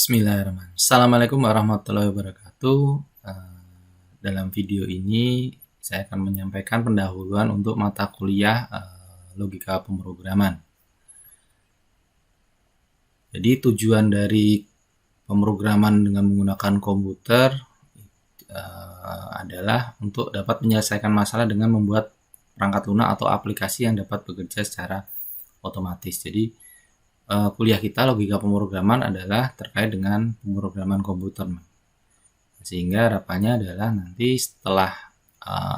Bismillahirrahmanirrahim. Assalamualaikum warahmatullahi wabarakatuh. Dalam video ini saya akan menyampaikan pendahuluan untuk mata kuliah logika pemrograman. Jadi tujuan dari pemrograman dengan menggunakan komputer adalah untuk dapat menyelesaikan masalah dengan membuat perangkat lunak atau aplikasi yang dapat bekerja secara otomatis. Jadi kuliah kita logika pemrograman adalah terkait dengan pemrograman komputer. Sehingga harapannya adalah nanti setelah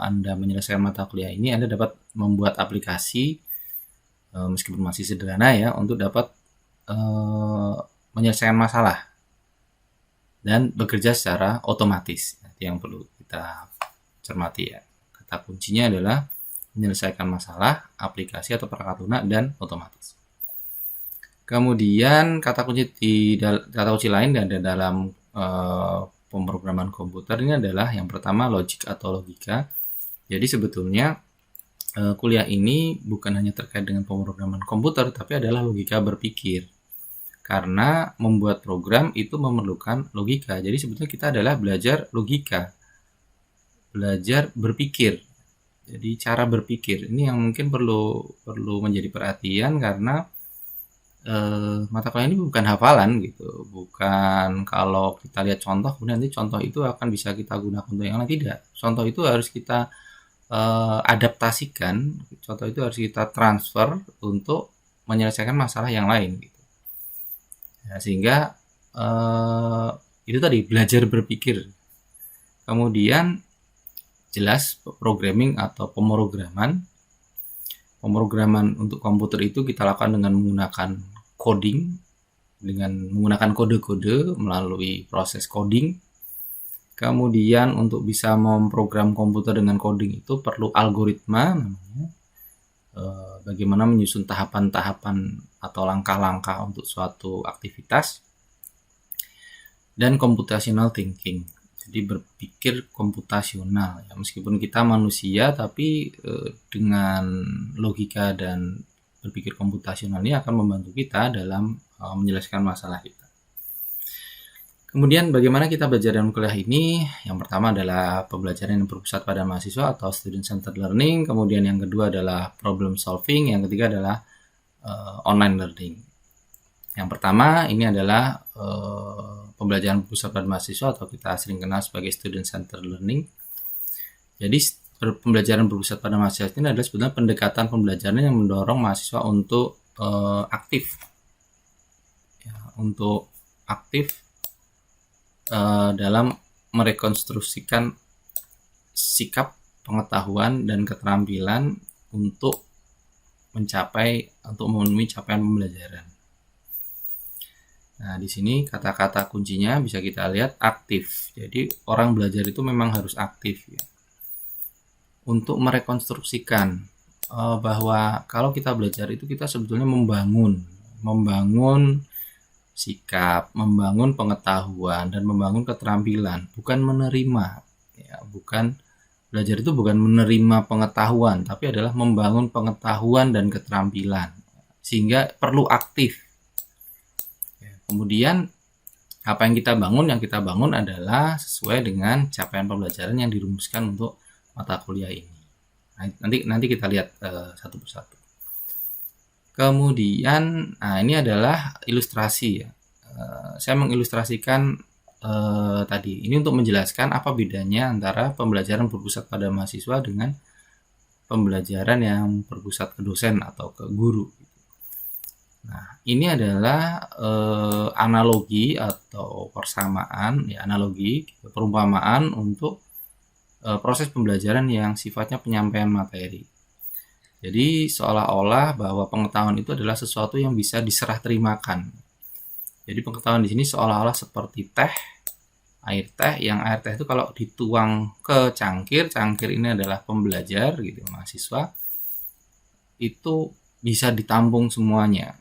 Anda menyelesaikan mata kuliah ini, Anda dapat membuat aplikasi meskipun masih sederhana ya, untuk dapat menyelesaikan masalah dan bekerja secara otomatis. Itu yang perlu kita cermati ya. Kata kuncinya adalah menyelesaikan masalah, aplikasi atau perangkat lunak dan otomatis. Kemudian kata kunci lain ada dalam pemrograman komputer ini adalah yang pertama logic atau logika. Jadi sebetulnya kuliah ini bukan hanya terkait dengan pemrograman komputer, tapi adalah logika berpikir. Karena membuat program itu memerlukan logika. Jadi sebetulnya kita adalah belajar logika, belajar berpikir. Jadi cara berpikir ini yang mungkin perlu menjadi perhatian, karena mata kuliah ini bukan hafalan gitu, bukan kalau kita lihat contoh kemudian nanti contoh itu akan bisa kita gunakan untuk yang lain. Tidak, contoh itu harus kita adaptasikan, contoh itu harus kita transfer untuk menyelesaikan masalah yang lain gitu. Ya, sehingga itu tadi belajar berpikir. Kemudian jelas programming atau pemrograman untuk komputer itu kita lakukan dengan menggunakan coding, dengan menggunakan kode-kode melalui proses coding. Kemudian untuk bisa memprogram komputer dengan coding itu perlu algoritma namanya. Bagaimana menyusun tahapan-tahapan atau langkah-langkah untuk suatu aktivitas. Dan computational thinking. Jadi berpikir komputasional ya, meskipun kita manusia tapi dengan logika dan berpikir komputasional ini akan membantu kita dalam menyelesaikan masalah kita. Kemudian bagaimana kita belajar dalam kuliah ini? Yang pertama adalah pembelajaran yang berpusat pada mahasiswa atau student centered learning, kemudian yang kedua adalah problem solving, yang ketiga adalah online learning. Yang pertama ini adalah pembelajaran berpusat pada mahasiswa atau kita sering kenal sebagai student centered learning. Jadi pembelajaran berpusat pada mahasiswa ini adalah sebenarnya pendekatan pembelajaran yang mendorong mahasiswa untuk aktif, ya, untuk aktif dalam merekonstruksikan sikap, pengetahuan dan keterampilan untuk memenuhi capaian pembelajaran. Nah, di sini kata-kata kuncinya bisa kita lihat aktif. Jadi orang belajar itu memang harus aktif ya. Untuk merekonstruksikan bahwa kalau kita belajar itu kita sebetulnya membangun sikap, membangun pengetahuan dan membangun keterampilan, bukan menerima ya, belajar itu bukan menerima pengetahuan, tapi adalah membangun pengetahuan dan keterampilan, sehingga perlu aktif. Kemudian apa yang kita bangun adalah sesuai dengan capaian pembelajaran yang dirumuskan untuk mata kuliah ini. Nanti kita lihat satu persatu. Kemudian, ini adalah ilustrasi ya. Saya mengilustrasikan tadi ini untuk menjelaskan apa bedanya antara pembelajaran berpusat pada mahasiswa dengan pembelajaran yang berpusat ke dosen atau ke guru. Nah, ini adalah analogi atau persamaan ya, perumpamaan untuk proses pembelajaran yang sifatnya penyampaian materi. Jadi seolah-olah bahwa pengetahuan itu adalah sesuatu yang bisa diserah terimakan. Jadi pengetahuan di sini seolah-olah seperti air teh, yang air teh itu kalau dituang ke cangkir ini adalah pembelajar gitu, mahasiswa, itu bisa ditampung semuanya.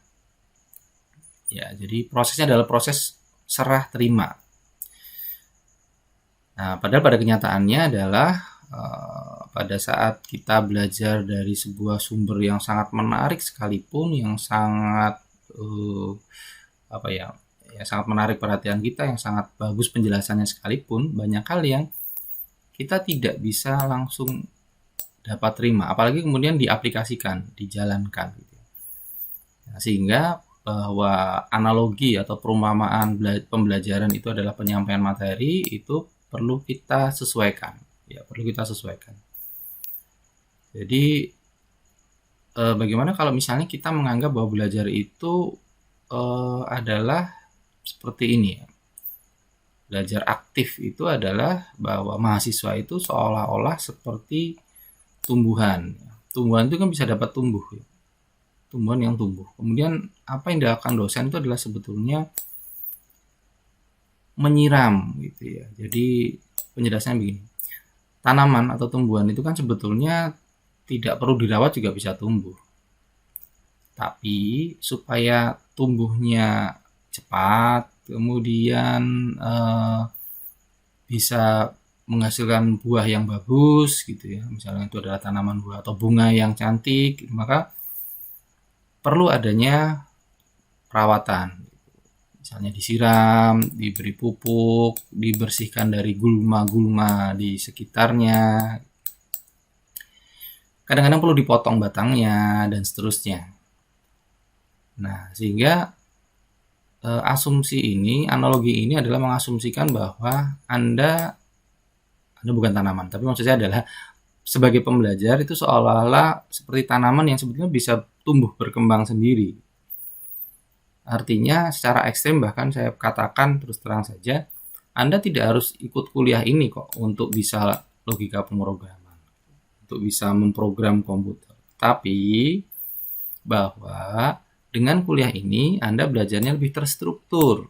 Ya, jadi prosesnya adalah proses serah terima. Nah, padahal pada kenyataannya adalah pada saat kita belajar dari sebuah sumber yang sangat menarik sekalipun, yang sangat ya sangat menarik perhatian kita, yang sangat bagus penjelasannya sekalipun, banyak hal yang kita tidak bisa langsung dapat terima, apalagi kemudian diaplikasikan, dijalankan gitu. Nah, sehingga bahwa analogi atau perumpamaan pembelajaran itu adalah penyampaian materi, itu perlu kita sesuaikan, ya perlu kita sesuaikan. Jadi bagaimana kalau misalnya kita menganggap bahwa belajar itu adalah seperti ini ya. Belajar aktif itu adalah bahwa mahasiswa itu seolah-olah seperti tumbuhan. Tumbuhan itu kan bisa dapat tumbuh ya. Tumbuhan yang tumbuh. Kemudian apa yang dilakukan dosen itu adalah sebetulnya menyiram gitu ya. Jadi penjelasannya begini. Tanaman atau tumbuhan itu kan sebetulnya tidak perlu dirawat juga bisa tumbuh. Tapi supaya tumbuhnya cepat, kemudian bisa menghasilkan buah yang bagus gitu ya, misalnya itu adalah tanaman buah atau bunga yang cantik, maka perlu adanya perawatan, misalnya disiram, diberi pupuk, dibersihkan dari gulma-gulma di sekitarnya, kadang-kadang perlu dipotong batangnya dan seterusnya. Nah, sehingga asumsi ini, analogi ini adalah mengasumsikan bahwa Anda bukan tanaman, tapi maksud saya adalah sebagai pembelajar itu seolah-olah seperti tanaman yang sebetulnya bisa tumbuh berkembang sendiri. Artinya secara ekstrem, bahkan saya katakan terus terang saja, Anda tidak harus ikut kuliah ini kok untuk bisa logika pemrograman, untuk bisa memprogram komputer. Tapi bahwa dengan kuliah ini Anda belajarnya lebih terstruktur,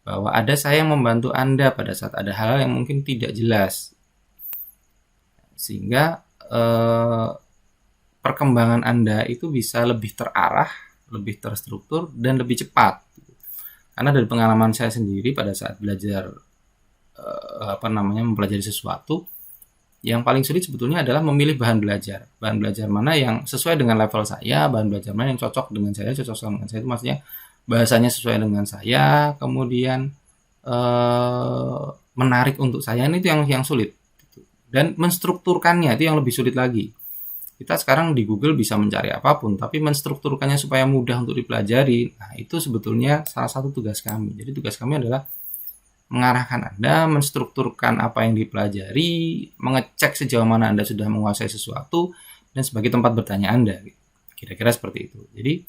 bahwa ada saya yang membantu Anda pada saat ada hal yang mungkin tidak jelas, sehingga perkembangan Anda itu bisa lebih terarah, lebih terstruktur, dan lebih cepat. Karena dari pengalaman saya sendiri pada saat belajar mempelajari sesuatu, yang paling sulit sebetulnya adalah memilih bahan belajar. Bahan belajar mana yang sesuai dengan level saya, bahan belajar mana yang cocok dengan saya, itu maksudnya bahasanya sesuai dengan saya, kemudian menarik untuk saya, ini itu yang sulit. Dan menstrukturkannya itu yang lebih sulit lagi. Kita sekarang di Google bisa mencari apapun, tapi menstrukturkannya supaya mudah untuk dipelajari, nah itu sebetulnya salah satu tugas kami. Jadi tugas kami adalah mengarahkan Anda, menstrukturkan apa yang dipelajari, mengecek sejauh mana Anda sudah menguasai sesuatu, dan sebagai tempat bertanya Anda. Kira-kira seperti itu. Jadi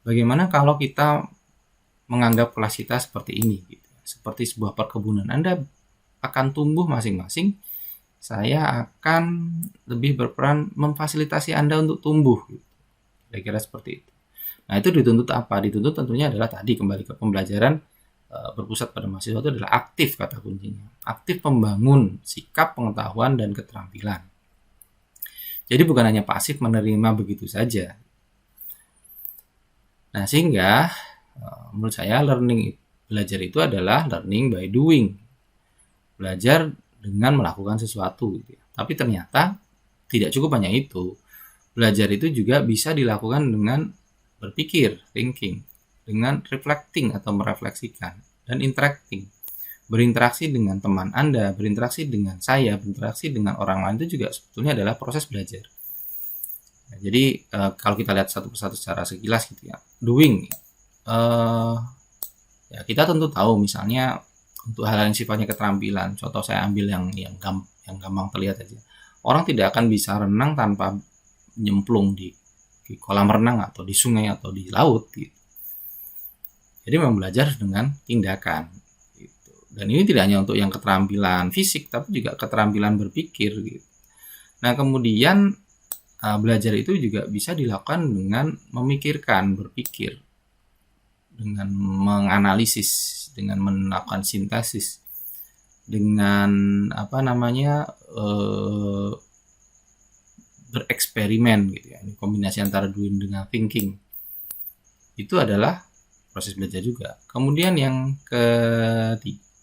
bagaimana kalau kita menganggap kelas kita seperti ini, gitu. Seperti sebuah perkebunan. Anda akan tumbuh masing-masing, saya akan lebih berperan memfasilitasi Anda untuk tumbuh, gitu. Kira-kira seperti itu. Nah, itu dituntut apa? Dituntut tentunya adalah tadi kembali ke pembelajaran berpusat pada mahasiswa itu adalah aktif, kata kuncinya. Aktif membangun sikap, pengetahuan, dan keterampilan. Jadi bukan hanya pasif menerima begitu saja. Nah, sehingga menurut saya belajar itu adalah learning by doing. Belajar dengan melakukan sesuatu gitu ya. Tapi ternyata tidak cukup hanya itu. Belajar itu juga bisa dilakukan dengan berpikir, thinking, dengan reflecting atau merefleksikan, dan interacting. Berinteraksi dengan teman Anda, berinteraksi dengan saya, berinteraksi dengan orang lain itu juga sebetulnya adalah proses belajar. Nah, jadi kalau kita lihat satu persatu secara sekilas gitu ya, doing, ya kita tentu tahu misalnya untuk hal yang sifatnya keterampilan. Contoh saya ambil yang gampang terlihat aja. Orang tidak akan bisa renang tanpa nyemplung di kolam renang atau di sungai atau di laut gitu. Jadi memang belajar dengan tindakan gitu. Dan ini tidak hanya untuk yang keterampilan fisik, tapi juga keterampilan berpikir gitu. Nah, kemudian belajar itu juga bisa dilakukan dengan memikirkan, berpikir, dengan menganalisis, dengan melakukan sintesis, dengan bereksperimen gitu ya. Ini kombinasi antara doing dengan thinking. Itu adalah proses belajar juga. Kemudian yang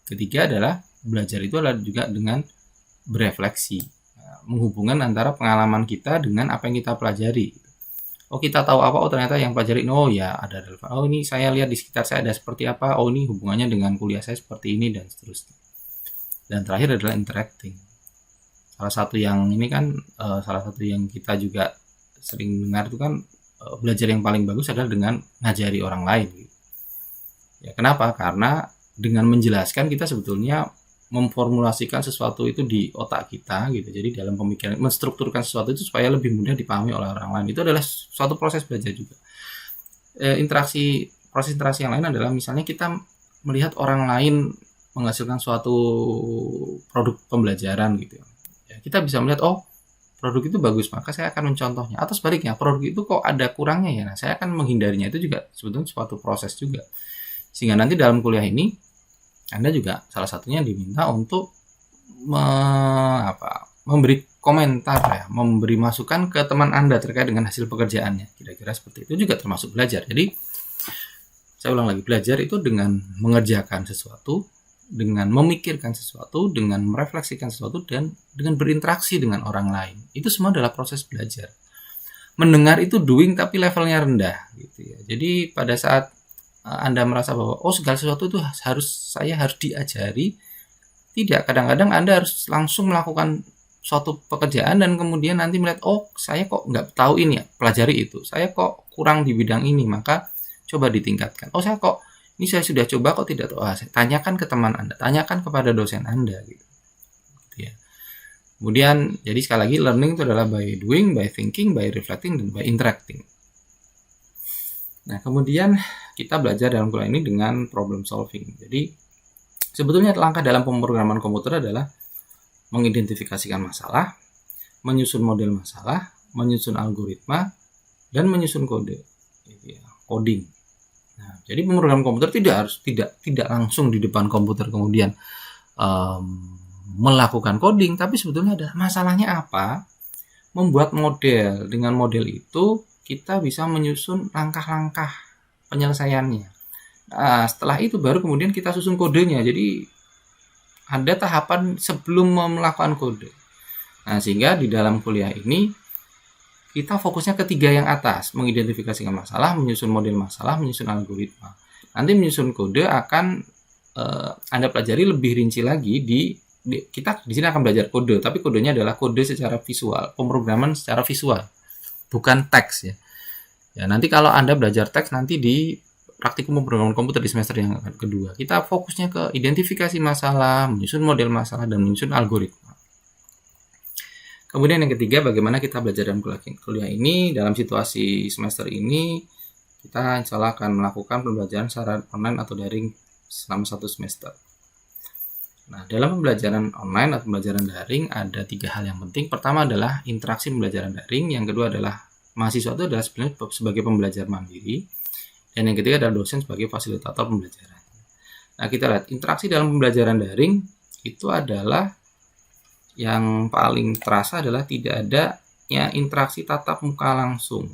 ketiga adalah belajar itu adalah juga dengan berefleksi, menghubungkan antara pengalaman kita dengan apa yang kita pelajari. Oh kita tahu apa? Oh ternyata yang pelajari, oh ya ada relevan. Oh ini saya lihat di sekitar saya ada seperti apa. Oh ini hubungannya dengan kuliah saya seperti ini dan seterusnya. Dan terakhir adalah interacting. Salah satu yang ini kan salah satu yang kita juga sering dengar itu kan belajar yang paling bagus adalah dengan ngajari orang lain. Ya kenapa? Karena dengan menjelaskan kita sebetulnya memformulasikan sesuatu itu di otak kita gitu. Jadi dalam pemikiran menstrukturkan sesuatu itu supaya lebih mudah dipahami oleh orang lain. Itu adalah suatu proses belajar juga. Proses interaksi yang lain adalah misalnya kita melihat orang lain menghasilkan suatu produk pembelajaran gitu. Ya, kita bisa melihat oh produk itu bagus maka saya akan mencontohnya. Atau sebaliknya produk itu kok ada kurangnya ya. Nah, saya akan menghindarinya. Itu juga sebetulnya suatu proses juga. Sehingga nanti dalam kuliah ini Anda juga salah satunya diminta untuk memberi komentar ya, memberi masukan ke teman Anda terkait dengan hasil pekerjaannya. Kira-kira seperti itu juga termasuk belajar. Jadi saya ulang lagi, belajar itu dengan mengerjakan sesuatu, dengan memikirkan sesuatu, dengan merefleksikan sesuatu, dan dengan berinteraksi dengan orang lain. Itu semua adalah proses belajar. Mendengar itu doing tapi levelnya rendah gitu ya. Jadi pada saat Anda merasa bahwa oh segala sesuatu itu saya harus diajari, tidak, kadang-kadang Anda harus langsung melakukan suatu pekerjaan dan kemudian nanti melihat oh saya kok nggak tahu ini ya, pelajari itu, saya kok kurang di bidang ini, maka coba ditingkatkan. Oh saya kok ini saya sudah coba kok tidak tahu, saya tanyakan ke teman Anda, tanyakan kepada dosen Anda gitu ya. Kemudian jadi sekali lagi learning itu adalah by doing, by thinking, by reflecting, dan by interacting. Nah, kemudian kita belajar dalam kuliah ini dengan problem solving. Jadi, sebetulnya langkah dalam pemrograman komputer adalah mengidentifikasikan masalah, menyusun model masalah, menyusun algoritma, dan menyusun kode. Coding. Nah, jadi pemrograman komputer tidak langsung di depan komputer kemudian melakukan coding, tapi sebetulnya adalah masalahnya apa, membuat model. Dengan model itu kita bisa menyusun langkah-langkah penyelesaiannya. Nah, setelah itu baru kemudian kita susun kodenya. Jadi ada tahapan sebelum melakukan kode. Nah, sehingga di dalam kuliah ini kita fokusnya ketiga yang atas, mengidentifikasikan masalah, menyusun model masalah, menyusun algoritma. Nanti menyusun kode akan Anda pelajari lebih rinci lagi kita di sini akan belajar kode, tapi kodenya adalah kode secara visual, pemrograman secara visual. Bukan teks ya. Ya nanti kalau Anda belajar teks nanti di praktikum pemrograman komputer di semester yang kedua, kita fokusnya ke identifikasi masalah, menyusun model masalah, dan menyusun algoritma. Kemudian yang ketiga, bagaimana kita belajar dalam kuliah ini. Dalam situasi semester ini, kita insya Allah akan melakukan pembelajaran secara online atau daring selama 1 semester. Nah, dalam pembelajaran online atau pembelajaran daring ada 3 hal yang penting. Pertama adalah interaksi pembelajaran daring. Yang kedua adalah mahasiswa itu adalah sebenarnya sebagai pembelajar mandiri. Dan yang ketiga adalah dosen sebagai fasilitator pembelajaran. Nah, kita lihat interaksi dalam pembelajaran daring itu adalah yang paling terasa adalah tidak adanya interaksi tatap muka langsung.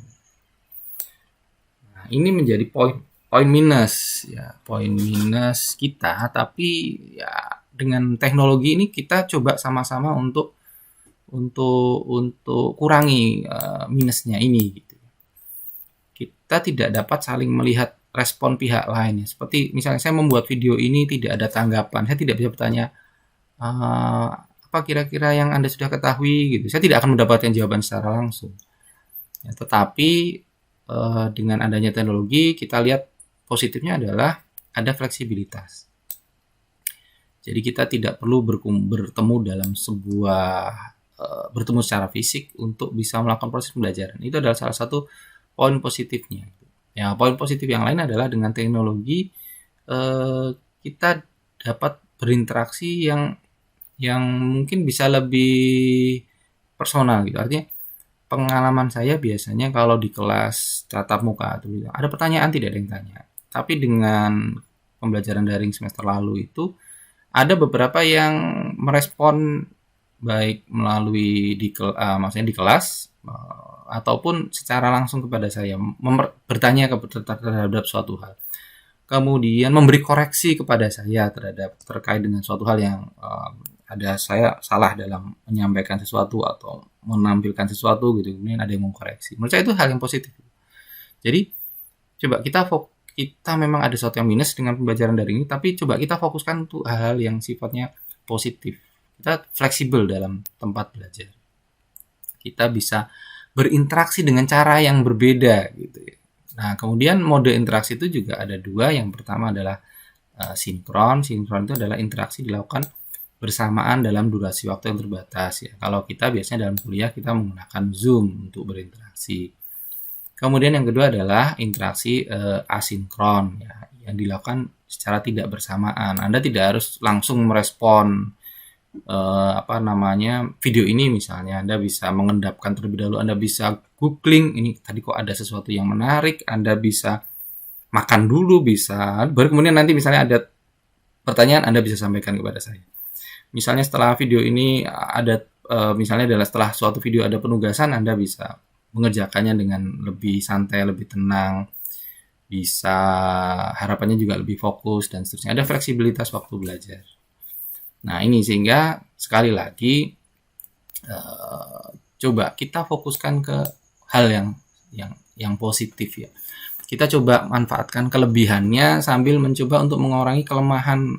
Nah, ini menjadi poin minus ya, poin minus kita, tapi ya dengan teknologi ini kita coba sama-sama untuk kurangi minusnya ini gitu. Kita tidak dapat saling melihat respon pihak lain ya. Seperti misalnya saya membuat video ini tidak ada tanggapan, saya tidak bisa bertanya apa kira-kira yang Anda sudah ketahui gitu. Saya tidak akan mendapatkan jawaban secara langsung. Ya, tetapi dengan adanya teknologi kita lihat positifnya adalah ada fleksibilitas. Jadi kita tidak perlu bertemu dalam bertemu secara fisik untuk bisa melakukan proses pembelajaran. Itu adalah salah satu poin positifnya. Ya, poin positif yang lain adalah dengan teknologi kita dapat berinteraksi yang mungkin bisa lebih personal gitu. Artinya pengalaman saya biasanya kalau di kelas tatap muka atau ada pertanyaan tidak ada yang tanya. Tapi dengan pembelajaran daring semester lalu itu ada beberapa yang merespon baik melalui maksudnya di kelas ataupun secara langsung kepada saya bertanya terhadap suatu hal. Kemudian memberi koreksi kepada saya terkait dengan suatu hal yang ada saya salah dalam menyampaikan sesuatu atau menampilkan sesuatu gitu, kemudian ada yang mengkoreksi. Menurut saya itu hal yang positif. Jadi coba kita memang ada sesuatu yang minus dengan pembelajaran daring ini, tapi coba kita fokuskan untuk hal-hal yang sifatnya positif. Kita fleksibel dalam tempat belajar. Kita bisa berinteraksi dengan cara yang berbeda gitu ya. Nah, kemudian mode interaksi itu juga ada dua. Yang pertama adalah sinkron. Sinkron itu adalah interaksi dilakukan bersamaan dalam durasi waktu yang terbatas ya. Kalau kita biasanya dalam kuliah kita menggunakan Zoom untuk berinteraksi. Kemudian yang kedua adalah interaksi asinkron ya, yang dilakukan secara tidak bersamaan. Anda tidak harus langsung merespon video ini misalnya. Anda bisa mengendapkan terlebih dahulu, Anda bisa googling ini tadi kok ada sesuatu yang menarik, Anda bisa makan dulu, baru kemudian nanti misalnya ada pertanyaan Anda bisa sampaikan kepada saya. Misalnya setelah video ini ada misalnya adalah setelah suatu video ada penugasan, Anda bisa mengerjakannya dengan lebih santai, lebih tenang, bisa harapannya juga lebih fokus dan seterusnya. Ada fleksibilitas waktu belajar. Nah ini sehingga sekali lagi coba kita fokuskan ke hal yang positif ya. Kita coba manfaatkan kelebihannya sambil mencoba untuk mengurangi kelemahan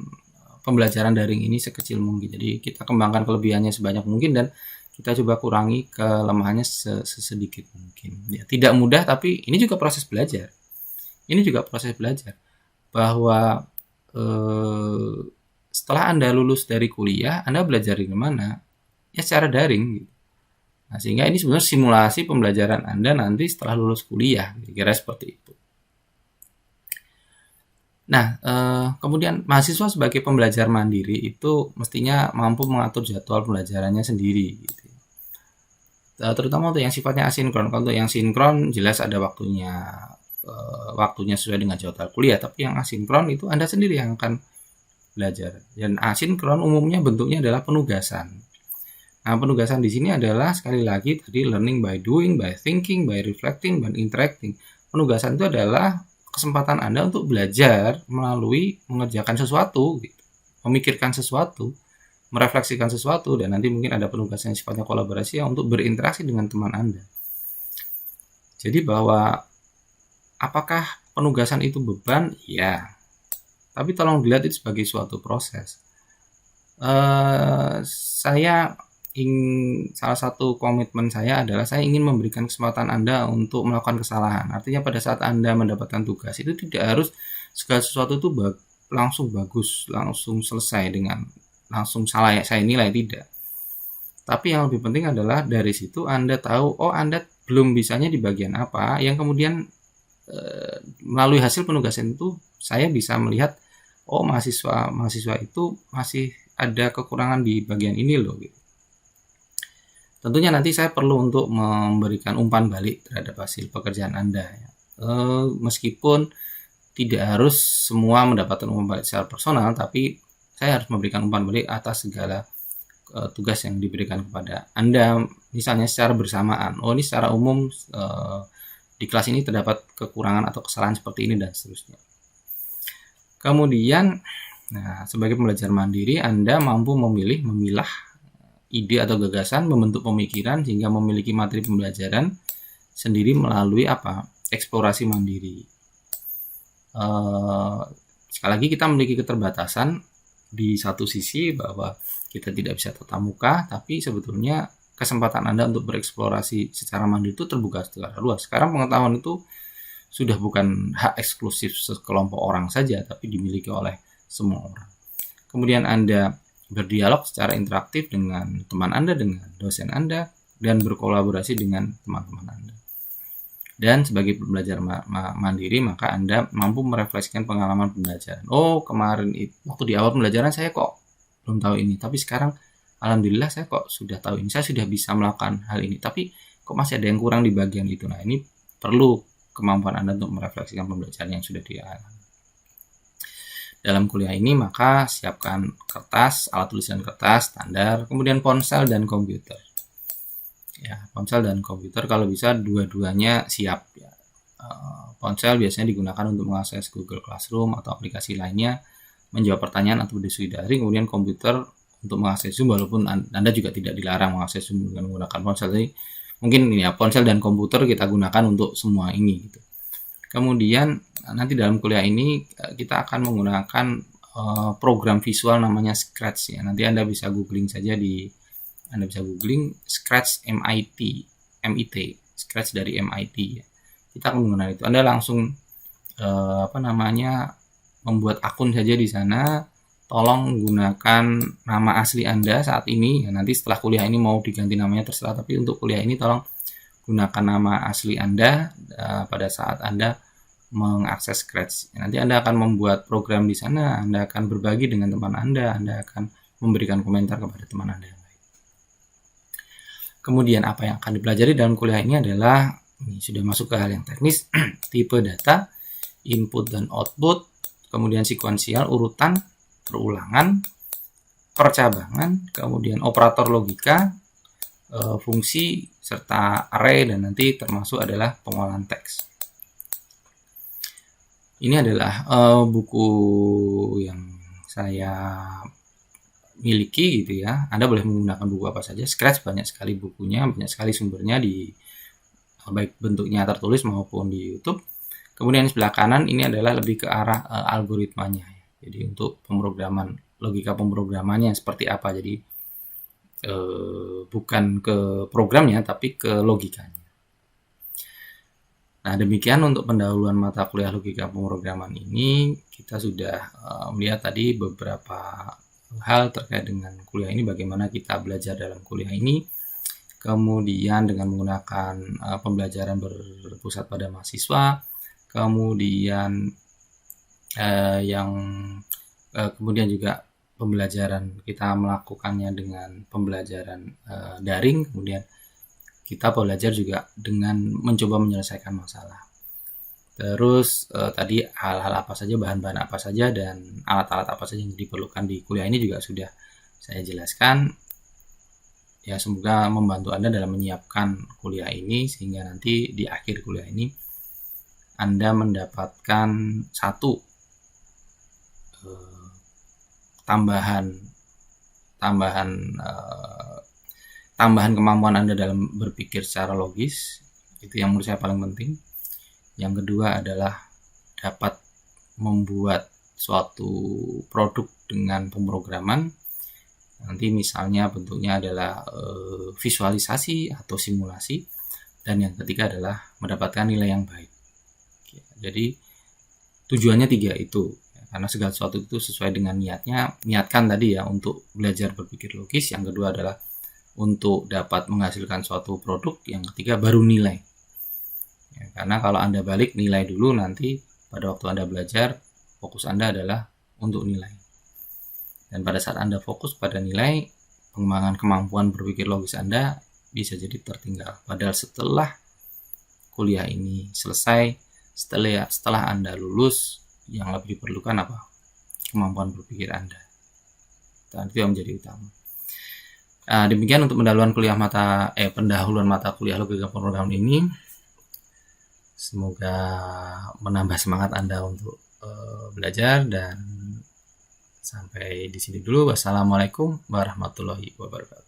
pembelajaran daring ini sekecil mungkin. Jadi kita kembangkan kelebihannya sebanyak mungkin dan kita coba kurangi kelemahannya sesedikit mungkin. Ya, tidak mudah tapi ini juga proses belajar. Ini juga proses belajar bahwa setelah Anda lulus dari kuliah, Anda belajar di mana? Ya secara daring gitu. Nah, sehingga ini sebenarnya simulasi pembelajaran Anda nanti setelah lulus kuliah, kira-kira seperti itu. Nah, kemudian mahasiswa sebagai pembelajar mandiri itu mestinya mampu mengatur jadwal pembelajarannya sendiri gitu. Terutama untuk yang sifatnya asinkron. Kalau untuk yang sinkron jelas ada waktunya sesuai dengan jadwal kuliah, tapi yang asinkron itu Anda sendiri yang akan belajar. Dan asinkron umumnya bentuknya adalah penugasan. Nah, penugasan di sini adalah sekali lagi tadi learning by doing, by thinking, by reflecting, by interacting. Penugasan itu adalah kesempatan Anda untuk belajar melalui mengerjakan sesuatu, gitu. Memikirkan sesuatu, merefleksikan sesuatu, dan nanti mungkin ada penugasan yang sifatnya kolaborasi yang untuk berinteraksi dengan teman Anda. Jadi bahwa apakah penugasan itu beban? Ya. Tapi tolong dilihat itu sebagai suatu proses. Salah satu komitmen saya adalah saya ingin memberikan kesempatan Anda untuk melakukan kesalahan. Artinya pada saat Anda mendapatkan tugas itu tidak harus segala sesuatu itu langsung bagus, langsung selesai dengan langsung saya nilai, tidak. Tapi yang lebih penting adalah dari situ Anda tahu, oh Anda belum bisanya di bagian apa, yang kemudian melalui hasil penugasan itu saya bisa melihat oh mahasiswa itu masih ada kekurangan di bagian ini loh gitu. Tentunya nanti saya perlu untuk memberikan umpan balik terhadap hasil pekerjaan Anda ya. Meskipun tidak harus semua mendapatkan umpan balik secara personal, tapi saya harus memberikan umpan balik atas segala tugas yang diberikan kepada Anda, misalnya secara bersamaan. Oh ini secara umum di kelas ini terdapat kekurangan atau kesalahan seperti ini dan seterusnya. Kemudian, sebagai pembelajar mandiri, Anda mampu memilah ide atau gagasan, membentuk pemikiran sehingga memiliki materi pembelajaran sendiri melalui eksplorasi mandiri. Sekali lagi kita memiliki keterbatasan di satu sisi bahwa kita tidak bisa tatap muka, tapi sebetulnya kesempatan Anda untuk bereksplorasi secara mandiri itu terbuka secara luas. Sekarang pengetahuan itu sudah bukan hak eksklusif sekelompok orang saja, tapi dimiliki oleh semua orang. Kemudian Anda berdialog secara interaktif dengan teman Anda, dengan dosen Anda, dan berkolaborasi dengan teman-teman Anda. Dan sebagai pembelajar mandiri, maka Anda mampu merefleksikan pengalaman pembelajaran. Oh, kemarin waktu di awal pembelajaran saya kok belum tahu ini, tapi sekarang alhamdulillah saya kok sudah tahu ini, saya sudah bisa melakukan hal ini, tapi kok masih ada yang kurang di bagian itu. Nah, ini perlu kemampuan Anda untuk merefleksikan pembelajaran yang sudah dialami. Dalam kuliah ini maka siapkan kertas, alat tulisan kertas, standar, kemudian ponsel dan komputer. Ya, ponsel dan komputer kalau bisa dua-duanya siap ya. Ponsel biasanya digunakan untuk mengakses Google Classroom atau aplikasi lainnya, menjawab pertanyaan atau berdiskusi daring, kemudian komputer untuk mengakses Zoom, walaupun Anda juga tidak dilarang mengakses Zoom dengan menggunakan ponsel. Jadi mungkin ini ya, ponsel dan komputer kita gunakan untuk semua ini gitu. Kemudian nanti dalam kuliah ini kita akan menggunakan program visual namanya Scratch ya. Nanti Anda bisa googling saja Anda bisa googling Scratch MIT, Scratch dari MIT ya. Kita akan menggunakan itu. Anda langsung membuat akun saja di sana. Tolong gunakan nama asli Anda saat ini ya. Nanti setelah kuliah ini mau diganti namanya terserah, tapi untuk kuliah ini tolong gunakan nama asli Anda pada saat Anda mengakses Scratch. Nanti Anda akan membuat program di sana, Anda akan berbagi dengan teman Anda akan memberikan komentar kepada teman Anda yang lain. Kemudian apa yang akan dipelajari dalam kuliah ini adalah, ini sudah masuk ke hal yang teknis, tipe data, input dan output, kemudian sekuensial, urutan, perulangan, percabangan, kemudian operator logika, fungsi, serta array, dan nanti termasuk adalah pengolahan teks. Ini adalah buku yang saya miliki gitu ya. Anda boleh menggunakan buku apa saja. Scratch banyak sekali bukunya, banyak sekali sumbernya, baik bentuknya tertulis maupun di YouTube. Kemudian sebelah kanan ini adalah lebih ke arah algoritmanya. Jadi untuk pemrograman, logika pemrogramannya seperti apa. Jadi bukan ke programnya tapi ke logikanya. Nah, demikian untuk pendahuluan mata kuliah logika pemrograman ini. Kita sudah melihat tadi beberapa hal terkait dengan kuliah ini, bagaimana kita belajar dalam kuliah ini. Kemudian dengan menggunakan pembelajaran berpusat pada mahasiswa. Kemudian kemudian juga pembelajaran kita melakukannya dengan pembelajaran daring. Kemudian kita belajar juga dengan mencoba menyelesaikan masalah. Terus tadi hal-hal apa saja, bahan-bahan apa saja, dan alat-alat apa saja yang diperlukan di kuliah ini juga sudah saya jelaskan. Ya, semoga membantu Anda dalam menyiapkan kuliah ini, sehingga nanti di akhir kuliah ini Anda mendapatkan satu tambahan kemampuan Anda dalam berpikir secara logis. Itu yang menurut saya paling penting. Yang kedua adalah dapat membuat suatu produk dengan pemrograman. Nanti misalnya bentuknya adalah visualisasi atau simulasi. Dan yang ketiga adalah mendapatkan nilai yang baik. Jadi tujuannya 3 itu. Karena segala sesuatu itu sesuai dengan niatnya. Niatkan tadi ya untuk belajar berpikir logis. Yang kedua adalah untuk dapat menghasilkan suatu produk. Yang ketiga baru nilai. Ya, karena kalau Anda balik nilai dulu, nanti pada waktu Anda belajar, fokus Anda adalah untuk nilai. Dan pada saat Anda fokus pada nilai, pengembangan kemampuan berpikir logis Anda bisa jadi tertinggal. Padahal setelah kuliah ini selesai, setelah Anda lulus, yang lebih diperlukan apa? Kemampuan berpikir Anda. Dan itu yang menjadi utama. Demikian untuk pendahuluan mata kuliah logika pemrograman ini. Semoga menambah semangat Anda untuk belajar, dan sampai di sini dulu. Wassalamualaikum warahmatullahi wabarakatuh.